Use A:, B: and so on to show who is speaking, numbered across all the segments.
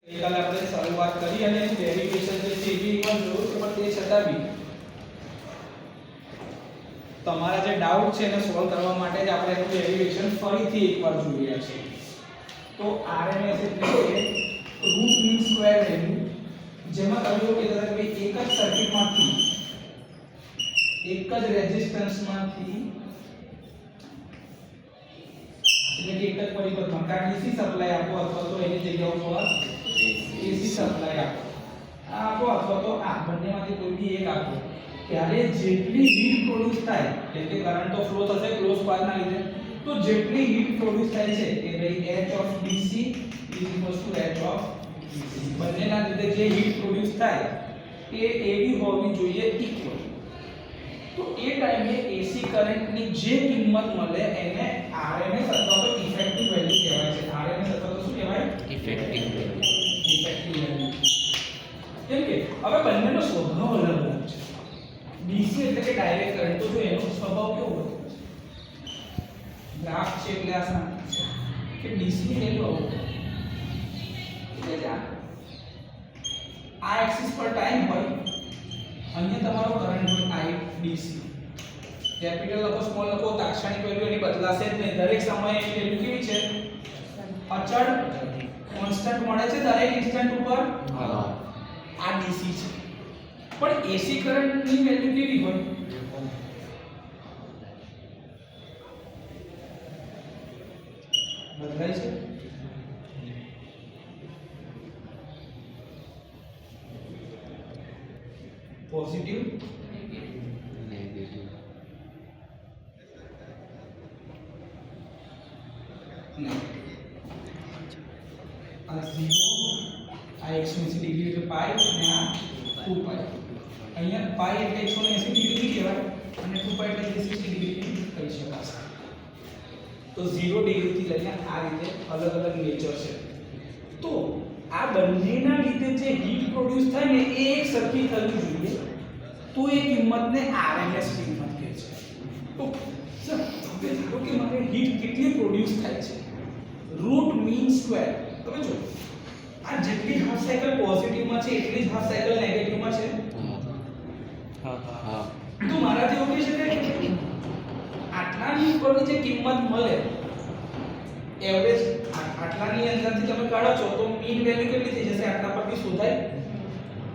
A: ગઈકાલે આપણે શરૂઆત કરી અને ડેરિવેશન જે છે એ બી એકવાર જોયું છે, પણ તે છતાં બી તમારા જે ડાઉટ છે એને સોલ્વ કરવા માટે જ આપણે એનું ડેરિવેશન ફરીથી એકવાર જોઈ રહ્યા છીએ. તો RMS એટલે કે રૂટ મીન સ્ક્વેર વેલ્યુ, જેમાં તમે એવું કહેતા હતા કે ભાઈ એક જ સર્કિટમાંથી એક જ રેઝિસ્ટન્સમાંથી એટલે કે એક જ પરિપથમાં કાં DC સપ્લાય આપો અથવા તો એની જગ્યા ઉપર AC સપ્લાય આપો, આ આપો અથવા તો આ બંનેમાંથી કોઈ બી એક આપો, ત્યારે જેટલી હીટ પ્રોડ્યુસ થાય એટલે કે કરંટ તો ફ્લો થશે ક્લોઝ પાથના લીધે, તો જેટલી હીટ પ્રોડ્યુસ થાય છે એ ભાઈ H of DC H of DC બંનેના લીધે જે હીટ પ્રોડ્યુસ થાય એ એવી હોવી જોઈએ ઇક્વલ. તો એ ટાઈમે AC કરંટની જે કિંમત મળે એને RMS અથવા તો ઇફેક્ટિવ વેલ્યુ કહેવાય છે. RMS અથવા તો શું કહેવાય? Effective value. કેમ કે હવે બંનેનો સ્વભાવ અલગ અલગ છે. DC એટલે કે ડાયરેક્ટ કરંટ, તો જો એનો સ્વભાવ કેવો હોય ગ્રાફ છે એટલે આ સામે કે DC ની વેલ્યુ આવો એટલે આ એક્સિસ પર ટાઈમ હોય, અહીંયા તમારો કરંટ હોય I DC. કેપિટલ લખો સ્મોલ લખો, તાત્ક્ષણિક વેલ્યુ એની બદલાશે જ નહીં. દરેક સમયે એની વેલ્યુ કેવી છે? અચળ કોન્સ્ટન્ટ મળે છે દરેક ઇન્સ્ટન્ટ ઉપર. આ DC છે. પણ AC કરંટની વેલ્યુ કેવી હોય? બદલાય છે. પોઝિટિવ નેગેટિવ આ 0 આ 180 ડિગ્રી એટલે પાઈ અને આ 2 પાઈ. અહીંયા પાઈ એટલે 180 ડિગ્રી કહેવાય અને 2 પાઈ એટલે 360 ડિગ્રી કહી શકાશે. તો 0 ડિગ્રી થી લઈને આ રીતે અલગ અલગ નેચર છે. તો આ બંનેના લીધે જે હીટ પ્રોડ્યુસ થાય ને એ એક સરખી થવી જોઈએ, તો એ કિંમતને RMS કિંમત કહે છે. તો સર હવે ધારો કે મારે હીટ કેટલી પ્રોડ્યુસ થાય છે, રૂટ મીન સ્ક્વેર. તમે જો આ જેટલી હાફ સાયકલ પોઝિટિવમાં છે એટલી જ હાફ સાયકલ નેગેટિવમાં છે. તો મારા જેવું કહી શકાય કે આટલાની ઉપરની જે કિંમત મળે એવરેજ આટલાની અંદરથી તમે કાઢો છો તો મીન વેલ્યુ કેટલી થઈ જશે? આટલા પરથી શોધાય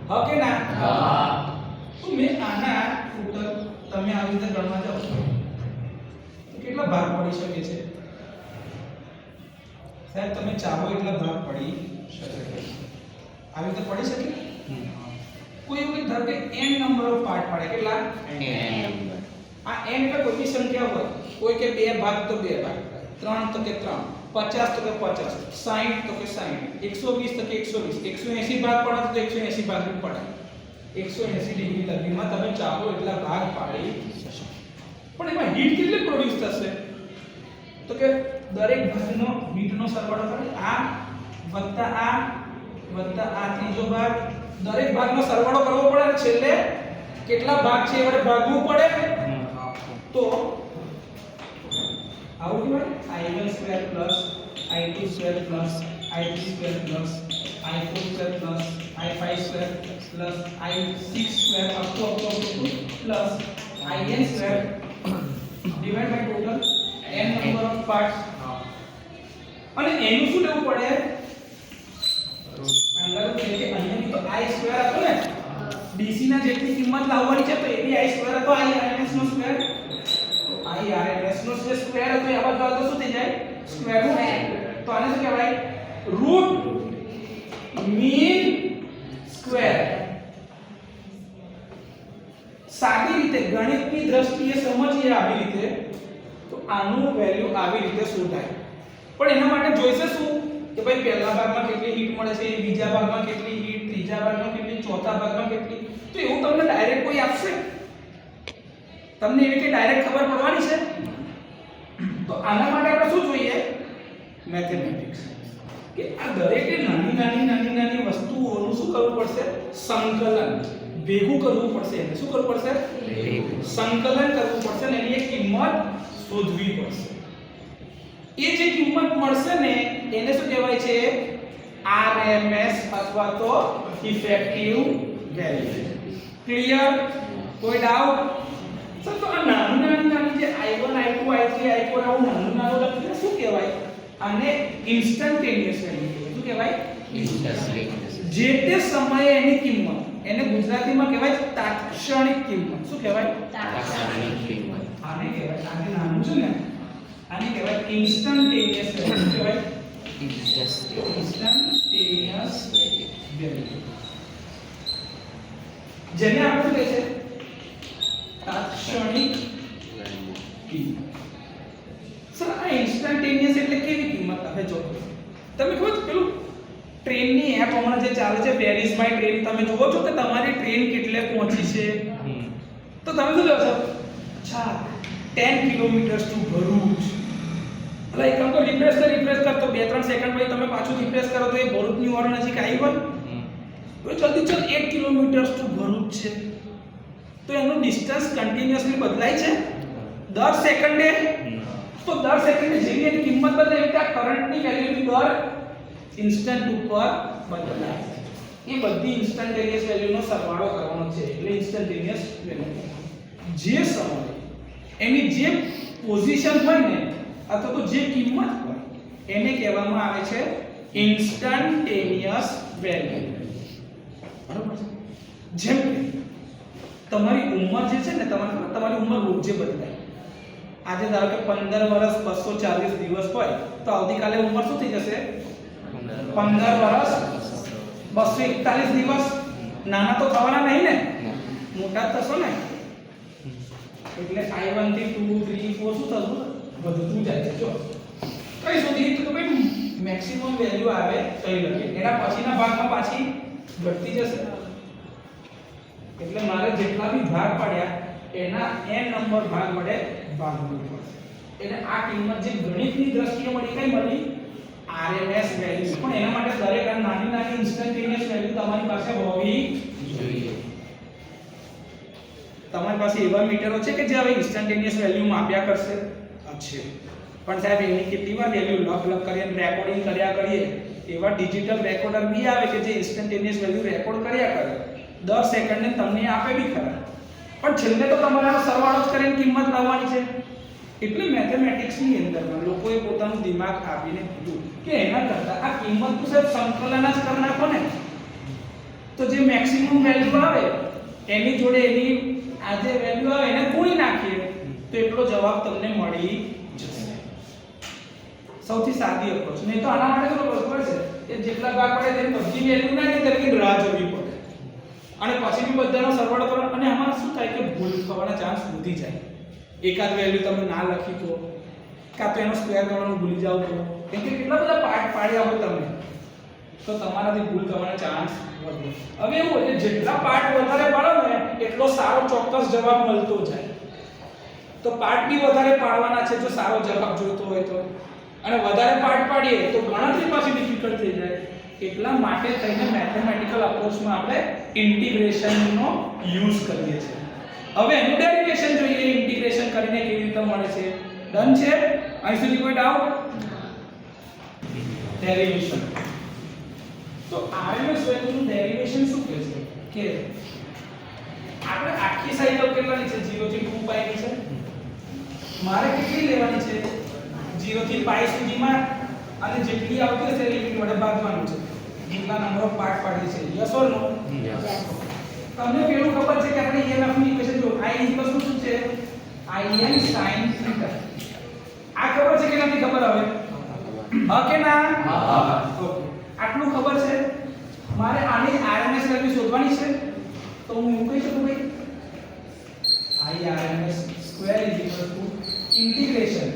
A: હા કે ના? હા. તો મેં આના ઉપર તમે આવી રીતે ગણવા જાઓ છો તો કેટલા ભાગ પડી શકે છે? સાહેબ તમે ચાહો એટલા ભાગ પડી શકે. આવી રીતે પડી શકે? કોઈ એવું ધારો કે n નંબર ઓફ પાર્ટ પડે. કેટલા? n. આ n એટલે કોઈ બી સંખ્યા હોય, કોઈ કે 2 ભાગ તો 2 ભાગ, 3 તો કે 3, 50 તો કે 50, 60 તો કે 60, 120 તો કે 120, 180 ભાગ પડે તો 180 ભાગ જ પડે. 180 ડિગ્રી લગીમાં તમે ચાહો એટલા ભાગ પાડી શકો. પણ એમાં હીટ કેટલી પ્રોડ્યુસ થશે? તો કે દરેક ભાગનો હીટનો સરવાળો કરે આ વત્તા આ ત્રીજો ભાગ, દરેક ભાગનો સરવાળો કરવો પડે અને છેલ્લે કેટલા ભાગ છે એ વડે ભાગવું પડે. તો આવું કહેવાય I1 square plus I2 square plus I3 square plus I4 square plus I5 square plus I6 square up to plus In square divide by total n number of parts. અને એનું શું લેવું પડે? અંડર રૂટ એટલે અહીંયા તો I square હતો ને, DC ના જેટલી કિંમત લાવવાની છે તો એ બી I સ્ક્વેર હતો, IRMS નો સ્ક્વેર. તો IRMS નો જે સ્ક્વેર હતો એ આ બાજુ તો શું થઈ જાય? Square root. તો આને શું કહેવાય? Root mean square. સાદી રીતે ગણિતની દ્રષ્ટિએ સમજીએ આવી રીતે તો આનું વેલ્યુ આવી રીતે શોધાય. પણ એના માટે જોઈશે શું કે ભાઈ પહેલા ભાગમાં કેટલી હીટ મળે છે, બીજા ભાગમાં કેટલી હીટ, ત્રીજા ભાગમાં કેટલી, ચોથા ભાગમાં કેટલી. તો એવું તમને ડાયરેક્ટ કોઈ આપશે? તમને એવી કે ડાયરેક્ટ ખબર પડવાની છે? તો આના માટે આપણે શું જોઈએ? મેથેમેટિક્સ. કે આ દરેકે નાની વસ્તુઓનું શું કરવું પડશે? સંકલન, ભેગું કરવું પડશે. એને શું કરવું પડશે? સંકલન કરવું પડશે અને એની એક કિંમત શોધવી પડશે. એ જે કિંમત મળશે ને એને શું કહેવાય છે? RMS અથવા તો ઇફેક્ટિવ વેલ્યુ. ક્લિયર? કોઈ ડાઉટ? સર તો આ નાની જે I1 I2 I3 I4 આવું નાનું લખીને શું કહેવાય? આને ઇન્સ્ટન્ટેનિયસ વેલ્યુ કહેવાય. શું કહેવાય?
B: ઇન્સ્ટન્ટેનિયસ.
A: જે તે સમયે એની કિંમત, એને ગુજરાતીમાં કહેવાય તાત્ક્ષણિક કિંમત. શું કહેવાય?
B: તાત્ક્ષણિક કિંમત.
A: આને કહેવાય, આને નાનું છે ને, આને કહેવાય ઇન્સ્ટન્ટેનિયસ વેલ્યુ. શું કહેવાય? Instantaneous value. જેને આપણે કહે છે તાત્ક્ષણિક કિંમત. સર આ ઇન્સ્ટન્ટેનિયસ એટલે કેવી કિંમત? હવે જો તમે ખબર છે પેલું ટ્રેનની એપ હમણાં જે ચાલે છે પેરિસ બાય ટ્રેન, તમે જુઓ છો કે તમારી ટ્રેન કેટલે પહોંચી છે? તો તમે શું કહો છો? અચ્છા 10 કિલોમીટર્સ ટુ ભરૂચ. એટલે એક કામ તો રિફ્રેશ કર તો 2-3 સેકન્ડ પછી તમે પાછું રિફ્રેશ કરો તો એ ભરૂચની ઓર નજીક આવી ગયું. તો જલ્દી ચલ 8 કિલોમીટર્સ ટુ ભરૂચ છે. તો એનું ડિસ્ટન્સ કન્ટિન્યુઅસલી બદલાય છે દર સેકન્ડે. તો દર સેકન્ડે જેવી એની કિંમત બદલાય એટલે આ કરંટની વેલ્યુની દર ઇન્સ્ટન્ટ ઉપર બદલાય. એ બધી ઇન્સ્ટન્ટેનિયસ વેલ્યુનો સરવાળો કરવાનો છે એટલે ઇન્સ્ટન્ટેનિયસ વેલ્યુ. જે સમયે એની જે પોઝિશન હોય ને અથવા તો જે કિંમત હોય એને કહેવામાં આવે છે ઇન્સ્ટન્ટેનિયસ વેલ્યુ. બરાબર છે? જેમ કે તમારી ઉંમર જે છે ને, તમારી ઉંમર રોજે બદલાય. આજે ધારો કે 15 વર્ષ 240 દિવસ હોય તો આવતીકાલે ઉંમર શું થઈ જશે? 15 વર્ષ 241 દિવસ. નાના તો થવાના નહીં ને, મોટા જ થશો ને. એટલે I1 થી 2 3 4 શું થતું વધતું જાય છે. જો કઈ સુધી તો ભાઈ મેક્સિમમ વેલ્યુ આવે કઈ લખીએ, એના પછીના ભાગમાં પાછી ઘટતી જશે. એટલે મારે જેટલા બી ભાગ પાડ્યા એના n નંબર ભાગ વડે ભાગવું પડશે. એટલે આ કિંમત જે ગણિતની દ્રષ્ટિએ મળી કઈ મળી? RMS value. પણ એના માટે દરેક આ નાની ઇન્સ્ટન્ટેનિયસ વેલ્યુ તમારી પાસે હોવી જોઈએ. તમારી પાસે એવા મીટરો છે કે જે હવે ઇન્સ્ટન્ટેનિયસ વેલ્યુ માપ્યા કરશે? છે. પણ સાહેબ એની કેટલી વાર વેલ્યુ લખ કરીને રેકોર્ડિંગ કર્યા કરીએ, એવા ડિજિટલ રેકોર્ડર બી આવે કે જે ઇન્સ્ટન્ટેનિયસ વેલ્યુ રેકોર્ડ કર્યા કરે. 10 સેકન્ડને તમને આપે બી ખરા. પણ છેલ્લે તો તમારે આનો સરવાળો જ કરીને કિંમત લાવવાની છે. એટલે મેથેમેટિક્સની અંદરમાં લોકોએ પોતાનું દિમાગ આપીને કીધું કે એના કરતા આ કિંમત તો સાહેબ સંકલન જ કરી નાખો ને, તો જે મેક્સિમમ વેલ્યુ આવે એની જોડે એની આ જે વેલ્યુ આવે એને ગુણી નાખીએ તો એટલો જવાબ તમને મળી જશે. સૌથી સાદી અપ્રોચ. નહીં તો આના માટે શું ખબર છે કે જેટલા ભાગ પડે તેની બધી વેલ્યુ ના કે તેની રાહ જોવી પડે અને પછી બી બધાનો સરવાળો કરો. અને આમાં શું થાય કે ભૂલ થવાના ચાન્સ વધી જાય. એકાદ વેલ્યુ તમે ના લખી તો કાં તો એનો સ્ક્વેર કરવાનું ભૂલી જાવ તો, કેમ કે કેટલા બધા પાર્ટ પાડ્યા હોય તમે, તો તમારાથી ભૂલ થવાના ચાન્સ વધે. હવે એવું હોય કે જેટલા પાર્ટ વધારે પાડો ને એટલો સારો ચોક્કસ જવાબ મળતો જાય. તો પાર્ટ બી વધારે પાડવાના છે જો સારો જવાબ જોઈતો હોય તો. અને વધારે પાર્ટ પાડીએ તો ગણતરી પાછી ડિફિકલ્ટ થઈ જાય. એટલા માટે થઈને મેથેમેટિકલ અપ્રોચમાં આપણે ઇન્ટિગ્રેશનનો યુઝ કરીએ છીએ. હવે એનું ડેરિવેશન જોઈએ, ઇન્ટિગ્રેશન કરીને કેવી રીતે મળે છે. ડન છે? અહીં સુધી કોઈ ડાઉટ? ડેરિવેશન. તો RMS વેલ્યુનું ડેરિવેશન શું કહે છે કે આપણે આખી સાયકલ કેટલાની છે? 0 થી 2 પાઈ ની છે. મારે કેટલી લેવાની છે? 0 થી પાઈ સુધીમાં, અને જેટલી આવતી હશે લિમિટ વડે ભાગવાનું છે. જેટલા નંબર ઓફ પાર્ટ પાડીએ છે. Yes or no? યસ. તમને પેલું ખબર છે કે આપણે EMF ની ઇક્વેશન જો I શું છે? Im sin θ. આ ખબર છે કે નથી ખબર? હવે હા કે ના? હા. ઓકે, આટલું ખબર છે. મારે આની RMS વેલ્યુ શોધવાની છે. તો હું એવું કહી શકું ભાઈ IRMS સ્ક્વેર ઇન્ટિગ્રેશન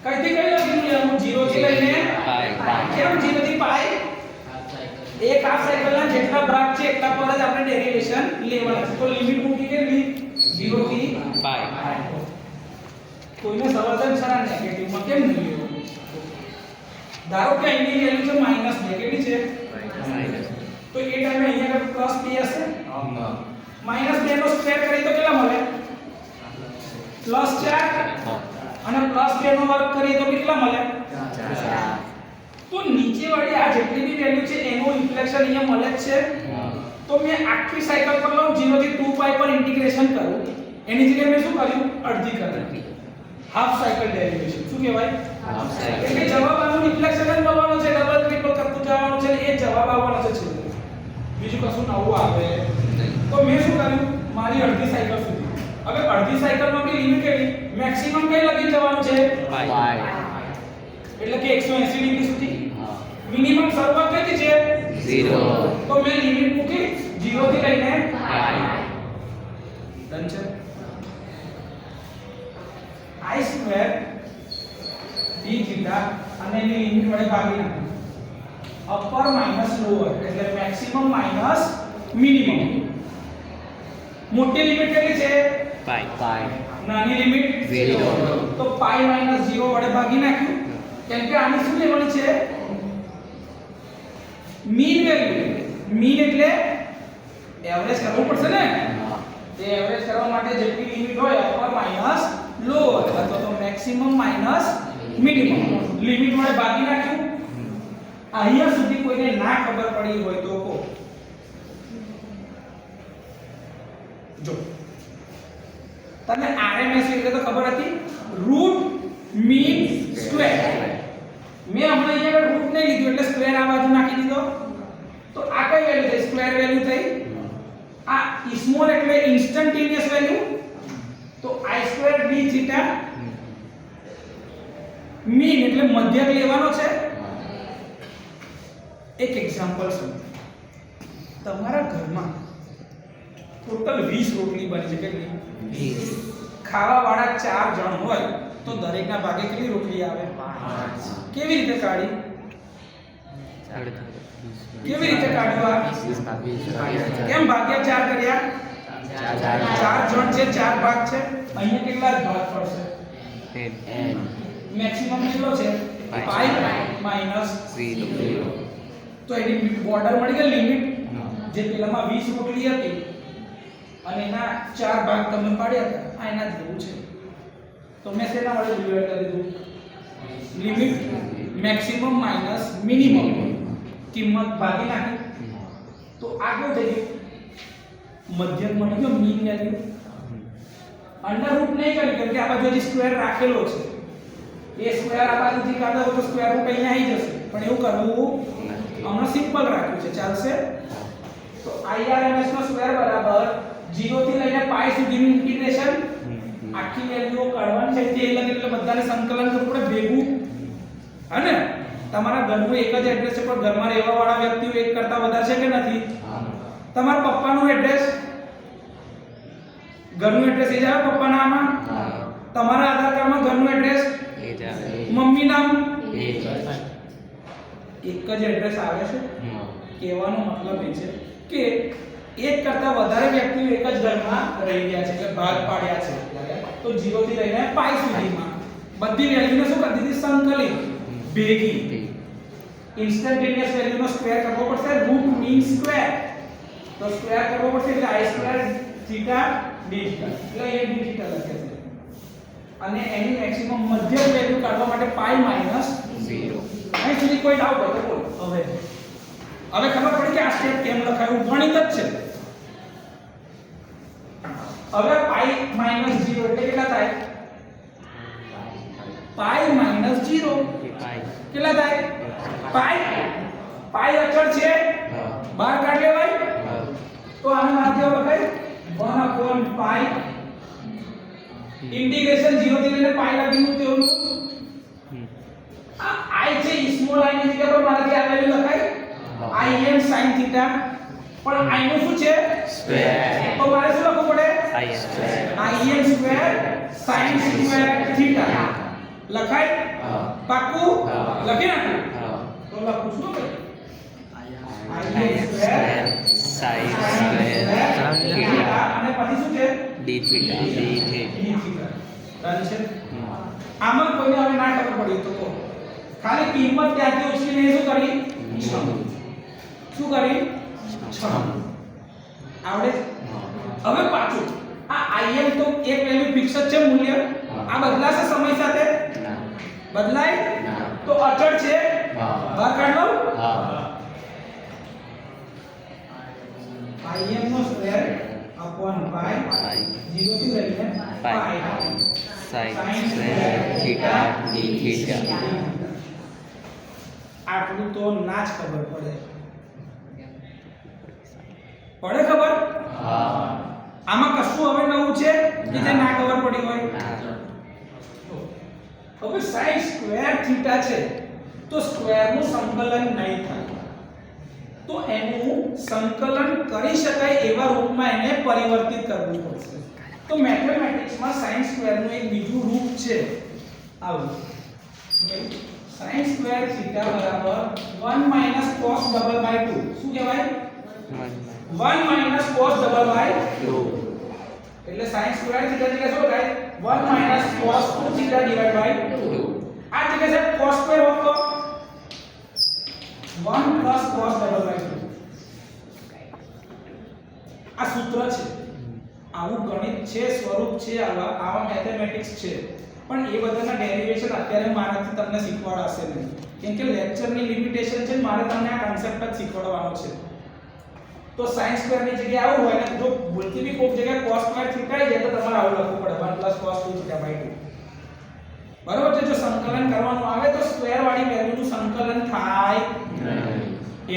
A: કઈથી કઈ લખી હું 0 થી લઈને પાઈ. કેમ 0 થી પાઈ? એક હાફ સાયકલના જેટલા ભાગ છે એટલા પર જ આપણે ડેરિવેશન લેવાના છે. તો લિમિટ મૂકી કેટલી? 0 થી પાઈ. કોઈને સવાલ સરા નેગેટિવમાં કેમ નહીં લેવું? ધારો કે અહીંની વેલ્યુ છે -2. કેટલી છે? તો એ ટાઈમે અહીંયા આગળ +2 હશે. -2 નો સ્ક્વેર કરીએ તો કેટલા મળે? +4. અને +2 નો વર્ગ કરીએ તો કેટલા મળે? 4. તો નીચેવાળી આ જેટલી બી વેલ્યુ છે એનું રિફ્લેક્શન અહીંયા મળે જ છે. તો મેં આખી સાયકલ પર લઉં 0 થી 2π પર ઇન્ટિગ્રેશન કરું એની જગ્યાએ મેં શું કર્યું અડધી કરી હાફ સાયકલ ડેરિવેશન. શું કહેવાય?
B: Half cycle.
A: એટલે જવાબ આનું રિફ્લેક્શન જ મળવાનો છે, ડબલ ટ્રિપલ કરતું જવાનું છે, એ જવાબ આવવાનો છે છેલ્લે. બીજું કશું નવું આવે તો મેં શું કર્યું મારી અડધી સાયકલ સુધી. હવે અડધી સાયકલમાં બી લિમિટ કેટલી મેક્સિમમ કઈ લગી જવાનું છે
B: Pi.
A: એટલે કે 180 ડિગ્રી સુધી.
B: હા.
A: મિનિમમ શરૂઆત કઈ છે
B: 0.
A: તો મેં લિમિટ મૂકી 0 થી લઈને
B: Pi.
A: ડન છે. I સ્ક્વેર d થીટા અને એની લિમિટ વડે ભાગી નાખો. અપર માઈનસ લોઅર એટલે મેક્સિમમ માઈનસ મિનિમમ. મોટી લિમિટ કેટલી છે
B: Pi.
A: નાની લિમિટ
B: 0.
A: તો પાઈ માઈનસ 0 વડે ભાગી નાખ્યું કેમ કે આની શું લેવાની છે મીન વેલ્યુ. મીન એટલે એવરેજ કરવું પડશે ને. તે એવરેજ કરવા માટે જેટલી લિમિટ હોય અપર માઈનસ લોઅર અથવા તો મેક્સિમમ માઈનસ મિનિમમ લિમિટ વડે ભાગી નાખ્યું. અહીંયા સુધી કોઈને ના ખબર પડી હોય તો કહો. જો તમને RMS એટલે તો ખબર હતી રૂટ મીન સ્ક્વેર. મેં હમણાં અહીંયા રૂટ નહીં લીધું એટલે સ્ક્વેર આ બાજુ નાખી દીધો. તો આ કઈ વેલ્યુ થઈ સ્ક્વેર વેલ્યુ થઈ. આ સ્મોલ એટલે ઇન્સ્ટન્ટેનિયસ વેલ્યુ તો I square d theta mean એટલે મધ્યક લેવાનો છે. એક એક્ઝામ્પલ છે તમારા ઘરમાં ટોટલ 20 રોટલી બની છે. કેટલી?
B: 20.
A: ખાવા વાળા 4 જણ હોય તો દરેકના ભાગે કેટલી રોટલી આવે? 5. કેવી રીતે કાઢી? કેવી રીતે કાઢ્યું? કેમ ભાગ્યા 4 કર્યા? 4 જણ છે 4 ભાગ છે. અહીંયા કેટલા ભાગ પડશે?
B: N.
A: મેક્સિમમ કેટલો છે? પાઈ માઈનસ
B: 0.
A: તો એની બોર્ડર મળી ગઈ લિમિટ જે પેલામાં 20 રોટલી હતી અને એના 4 ભાગ તમે પાડ્યા હતા આ એના જેવું છે. તો મેં શેના વડે ડિવાઇડ કરી દીધું? લિમિટ મેક્સિમમ માઈનસ મિનિમમ કિંમત ભાગી નાખી. તો આ કેવું થઈ ગયું? મધ્યક મળી ગયો મીન વેલ્યુ. અંડર રૂટ નહીં કરી કેમ કે આ બાજુ જે સ્ક્વેર રાખેલો છે એ સ્ક્વેર આ બાજુથી કાઢો તો સ્ક્વેર રૂટ અહીંયા આવી જશે. પણ એવું કરવું હમણાં સિમ્પલ રાખ્યું છે ચાલશે. તો IRMS નો સ્ક્વેર બરાબર 0 થી લઈને પાઈ સુધીનું ઇન્ટિગ્રેશન આખી વેલ્યુઓ કાઢવાની છે તે એટલે બધાને સંકલન કરવું પડે ભેગું. હે તમારા ઘરનું એક જ એડ્રેસ છે પણ ઘરમાં રહેવા વાળા વ્યક્તિઓ એક કરતા વધારે છે કે નથી? તમારા પપ્પાનું એડ્રેસ ઘરનું એડ્રેસ એ જ આવે પપ્પાના આમાં. તમારા આધાર કાર્ડમાં ઘરનું એડ્રેસ મમ્મી નામ એક જ એડ્રેસ આવે છે. કહેવાનો મતલબ એ છે કે એક કરતા વધારે વ્યક્તિઓ એક જ ઘરમાં રહી ગયા છે એટલે ભાગ પાડ્યા છે. તો 0 થી લઈને પાઈ સુધીમાં બધી વેલ્યુને શું કરી દીધી? સંકલિત ભેગી. ઇન્સ્ટન્ટેનિયસ વેલ્યુનો સ્ક્વેર કરવો પડશે રૂટ મીન સ્ક્વેર. તો સ્ક્વેર કરવો પડશે એટલે I square theta d theta એટલે એ d થીટા લખે છે. અને એની મેક્સિમમ મધ્યક વેલ્યુ કાઢવા માટે પાઈ માઈનસ
B: 0.
A: અહીં સુધી કોઈ ડાઉટ હોય તો બોલો. હવે ખબર પડી કે આ સ્ટેપ કેમ લખાયું? ગણિત જ છે. હવે પાઈ માઈનસ 0 એટલે કેટલા થાય? પાઈ માઈનસ 0 કેટલા થાય? પાઈ અચળ છે બહાર કાઢ લેવાય. તો આને માધ્યમ લખાય 1 પાઈ ઇન્ટિગ્રેશન 0 થી લઈને પાઈ લગીનું તેનું આ I છે સ્મોલ I ની જગ્યા પર મારાથી આ વેલ્યુ લખાય Im sin થીટા. પણ I નું શું છે?
B: સ્ક્વેર.
A: તો મારે શું લખવું પડે? Im square sin square theta લખાય. પાક્કું લખી નાખું. તો લખું છું કે Im square
B: sin square
A: theta અને પછી શું છે?
B: d theta.
A: ડન છે. આમાં કોઈને હવે ના ખબર પડી તો કહો. ખાલી કિંમત ત્યાંથી ઉછીને શું કરી? શું કરી? 6 આવડે? હવે પાછું આ Im તો એક વેલ્યુ ફિક્સ જ છે મૂલ્ય. આ બદલાશે સમય સાથે? બદલાય? તો અચળ છે બહાર કાઢ લો im નો સ્ક્વેર અપોન પાઈ 0 થી લઈને pi
B: sine square theta d theta
A: આટલું તો ના જ ખબર પડે ખબર આમાં કશું હવે નવું છે કે જે ના ખબર પડી હોય હવે sin સ્ક્વેર થીટા છે તો સ્ક્વેર નું સંકલન નહીં થાય તો એનું સંકલન કરી શકાય એવા રૂપમાં એને પરિવર્તિત કરવું પડશે તો મેથેમેટિક્સમાં sin સ્ક્વેર નું એક બીજું રૂપ છે આવું sin સ્ક્વેર થીટા બરાબર 1 cos ડબલ બાય 2 શું કહેવાય 1 cos ડબલ બાય 2 એટલે sin સ્ક્વેર થીટા જગ્યાએ શું થાય 1 cos 2 થીટા ડિવાઇડ બાય 2 આ જગ્યાએ છે cos સ્ક્વેર હોત તો 1 cos ડબલ બાય 2 આ સૂત્ર છે આવું ગણિત છે સ્વરૂપ છે આવા મેથેમેટિક્સ છે પણ એ બધાના ડેરિવેશન અત્યારે મારાથી તમને શીખવાડાશે નહીં કેમ કે લેક્ચરની લિમિટેશન છે મારે તમને આ કોન્સેપ્ટ જ શીખવાડવાનો છે તો sin સ્ક્વેર ની જગ્યાએ આવું હોય ને જો ભૂલથી બી કોઈક જગ્યાએ cos સ્ક્વેર થીટા જાય તો તમારે આવું લખવું પડે 1 cos 2 થીટા બાય 2 બરોબર છે જો સંકલન કરવાનું આવે તો સ્ક્વેર વાળી વેલ્યુનું સંકલન થાય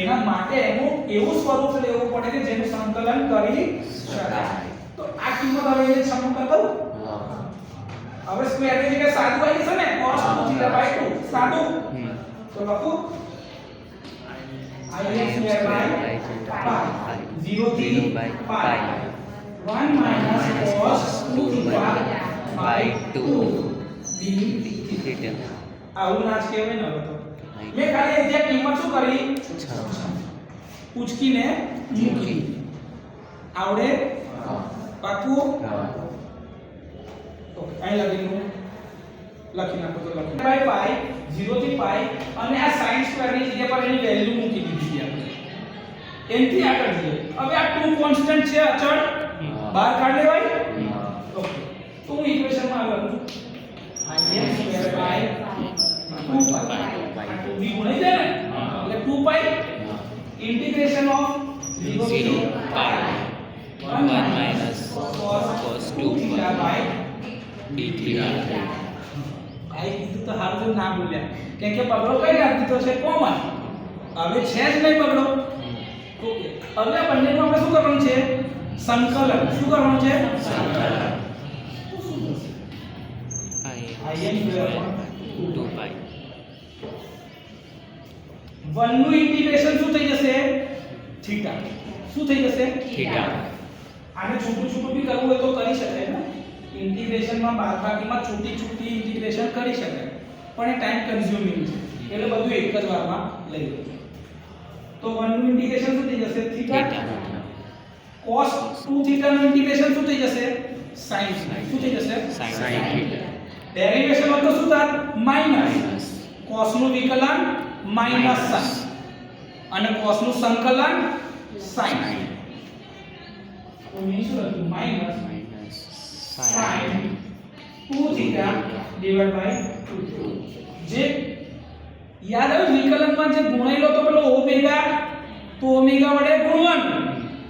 A: એના માટે એનું એવું સ્વરૂપ લેવું પડે કે જેનું સંકલન કરી શકાય તો આ કિંમત હવે એને સમ કરી દઉં હવે સ્ક્વેર ની જગ્યાએ સાદું આવી છે ને cos 2 થીટા બાય 2 સાદું તો લખું I square by pi 0 થી pi 1 cos 2 theta by 2 d theta આવું ના જ કહેવાય ને હવે તો મેં ખાલી જે કિંમત શું કરી પૂછકીને મૂકી આવડે પાકું તો અહીં લખી નાખો તો લખી બાય પાઈ 0 થી પાઈ અને આ sin સ્ક્વેર ની જગ્યા પર એની વેલ્યુ મૂકી દીધી આપણે એનથી આગળ જઈએ હવે આ 2 કોન્સ્ટન્ટ છે અચળ બહાર કાઢ લેવાય ઓકે તો હું ઇક્વેશન માં લખું im સ્ક્વેર બાય 2 પાઈ 2 બી ગુણાઈ જાય ને એટલે 2 પાઈ ઇન્ટિગ્રેશન ઓફ 0 થી pi 1 cos 2 theta by d theta આઈ કીધું તો હારું ના બોલ્યા કેમ કે પગડો કઈ રાખી તો છે કોમન હવે છે જ નહીં પગડો ઓકે હવે આ બંનેનું આપણે શું કરવાનું છે સંકલન શું કરવાનું છે સંકલન તો શું થશે im સ્ક્વેર 2 પાઈ 1 નું ઇન્ટિગ્રેશન શું થઈ જશે થીટા શું થઈ જશે થીટા આને છોટું છોટું બી કરવું હોય તો કરી શકાય ને ઇન્ટિગ્રેશન માં બાદબાકીમાં છોટી છોટી ઇન્ટિગ્રેશન કરી શકાય પણ એ ટાઈમ કન્ઝ્યુમિંગ છે એટલે બધું એક જ વારમાં લઈ લો તો 1 નું ઇન્ટિગ્રેશન શું થઈ જશે થીટા cos 2 થીટા નું ઇન્ટિગ્રેશન શું થઈ જશે sin શું થઈ જશે sin થીટા ડેરિવેશન માં તો શું થાય માઈનસ cos નું વિકલન માઈનસ sin અને cos નું સંકલન sin તો મેં શું લખ્યું minus sin 2 theta divided by 2 જે યાદ આવે વિકલનમાં જે ગુણાયેલો તો પેલો ઓમેગા તો ઓમેગા વડે ગુણવાનું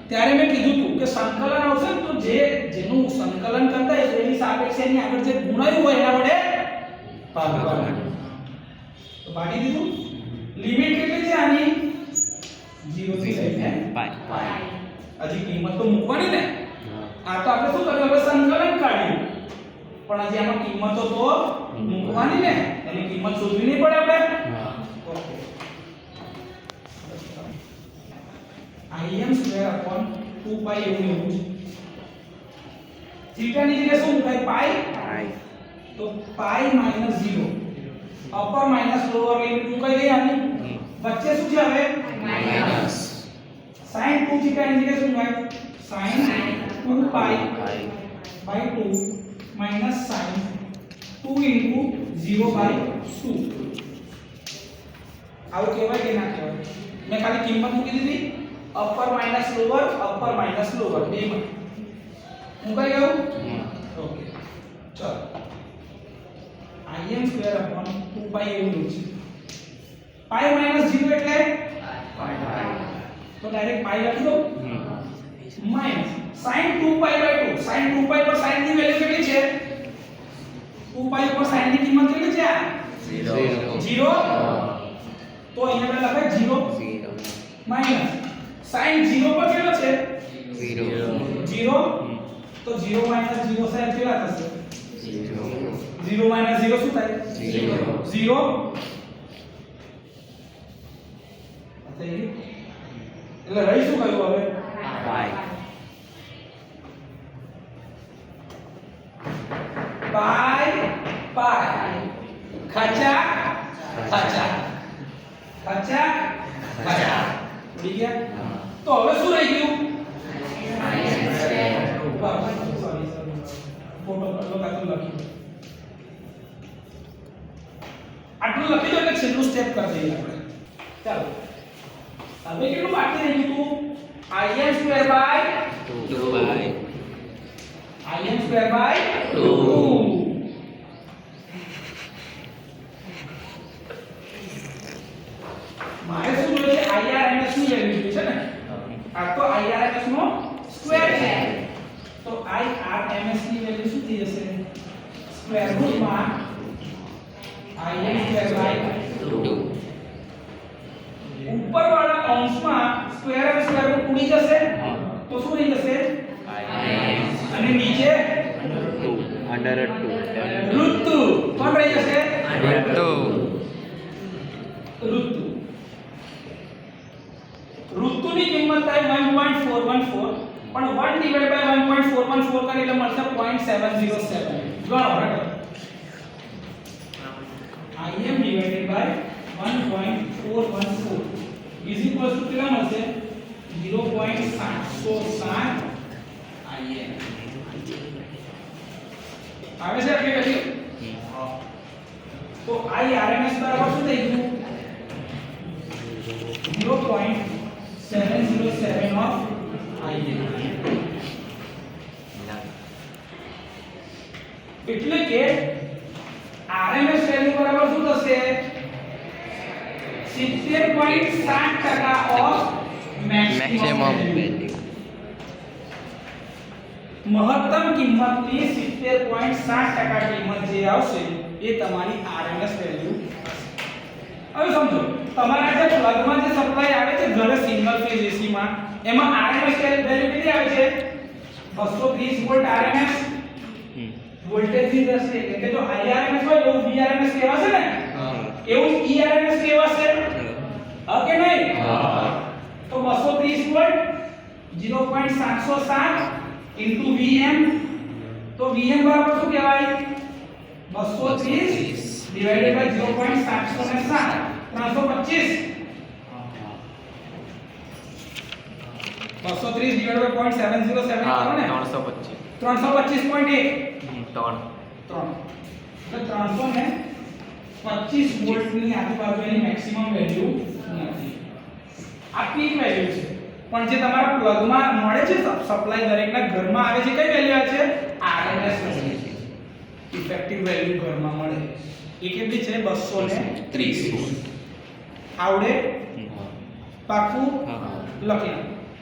A: ત્યારે મેં કીધું હતું કે સંકલન આવશે તો જેનું સંકલન કરતા હોય એની સાપેક્ષે એની આગળ જે ગુણાયું હોય એના વડે ભાગવાનું તો ભાગી દીધું લિમિટ કેટલી છે આની 0 થી લઈને પાઈ હજી કિંમત તો મૂકવાની ને આ તો આપણે શું કર્યું હવે સંકલન કાઢ્યું પણ હજી આમાં કિંમતો તો મૂકવાની ને એની કિંમત શોધવી નહીં પડે આપણે ઓકે im સ્ક્વેર અપોન 2 પાઈ એવું એવું છે થીટા ની જગ્યાએ શું મૂકાય પાઈ તો પાઈ minus 0 upper minus lower limit મૂકાઈ ગઈ આની વચ્ચે શું છે હવે માઈનસ sin 2 થીટા ની જગ્યાએ શું મૂકાય sin 2 pi by 2 minus sin 2 into 0 by 2 આવું કહેવાય કે ના કહેવાય મેં ખાલી કિંમત મૂકી દીધી અપર માઈનસ લોઅર બે માં મુકાઈ ગયું ઓકે ચલો im સ્ક્વેર અપોન 2 પાઈ એવું છે પાઈ માઈનસ 0 એટલે તો ડાયરેક્ટ પાઈ લખી દો minus sin 2 pi by 2 sin 2 pi પર sin ની વેલ્યુ કેટલી છે 2 પાઈ પર sin ની કિંમત કેટલી છે 0 તો અહીંયા આપણે લખાય 0 માઈનસ sin 0 પર કેટલો છે 0 તો 0 માઈનસ 0 સાહેબ કેટલા થશે 0 માઈનસ 0 શું થાય 0 એટલે રહી શું કયું હવે પાઈ પાઈ ખચા ખચા ખચા ખચા ઉડી ગયા તો હવે શું રહી ગયું ફોટો લખી આટલું લખી દો એટલે છેલ્લું સ્ટેપ કરી દઈએ આપણે ચાલો હવે કેટલું બાકી રહી ગયું in square by 2 in square by 2 મારે શું જોઈએ છે irms ની વેલ્યુ છે ને આ તો irms નો સ્ક્વેર છે તો irms ની વેલ્યુ શું થઈ જશે સ્ક્વેર રૂટ માં in square by 2 ઉપર વાળા કૌંસમાં સ્ક્વેર અને સ્ક્વેર રૂટ ઉડી જશે તો શું રહી જશે અને નીચે
B: અંડર
A: રૂટ 2 કોણ રહી જશે રૂટ 2 ની કિંમત થાય 1.414 પણ 1 ડિવાઇડ બાય 1.414 કરે એટલે મળશે 0.707 ગણો બરાબર im divided by 1.414 is equals to કેટલા મળશે 0.707 im આવે છે આટલી વેલ્યુ તો irms બરાબર શું થઈ ગયું 0.707 of im એટલે કે RMS વેલ્યુ બરાબર શું થશે 70.7% ઓફ મેક્સિમમ વેલ્યુ મહત્તમ કિંમતની 70.7% કિંમત જે આવશે એ તમારી RMS વેલ્યુ હવે સમજો તમારા જે પ્લગમાં જે સપ્લાય આવે છે ઘરે સિંગલ ફેઝ AC માં એમાં RMS વેલ્યુ કેટલી આવે છે 230 વોલ્ટ RMS વોલ્ટેજ ની દ્રષ્ટિએ એટલે કે જો IRMS હોય એવું VRMS કહેવાશે ને એવું ERMS કહેવાશે હા કે નહીં તો 230 વોલ્ટ 0.707 into VM તો VM બરાબર શું કહેવાય 230 divided by 0.707 325 230 divided by 0.707 કરો ને 325.1 300 ને 25 વોલ્ટ ની આજુબાજુ એની મેક્સિમમ વેલ્યુ નથી આ પીક વેલ્યુ છે પણ જે તમારા પ્લગ માં મળે છે સપ્લાય દરેકના ઘરમાં આવે છે કઈ વેલ્યુ આવે છે RMS વેલ્યુ ઇફેક્ટિવ વેલ્યુ ઘરમાં મળે એ કેટલી છે 230 આવડે પાકું લખી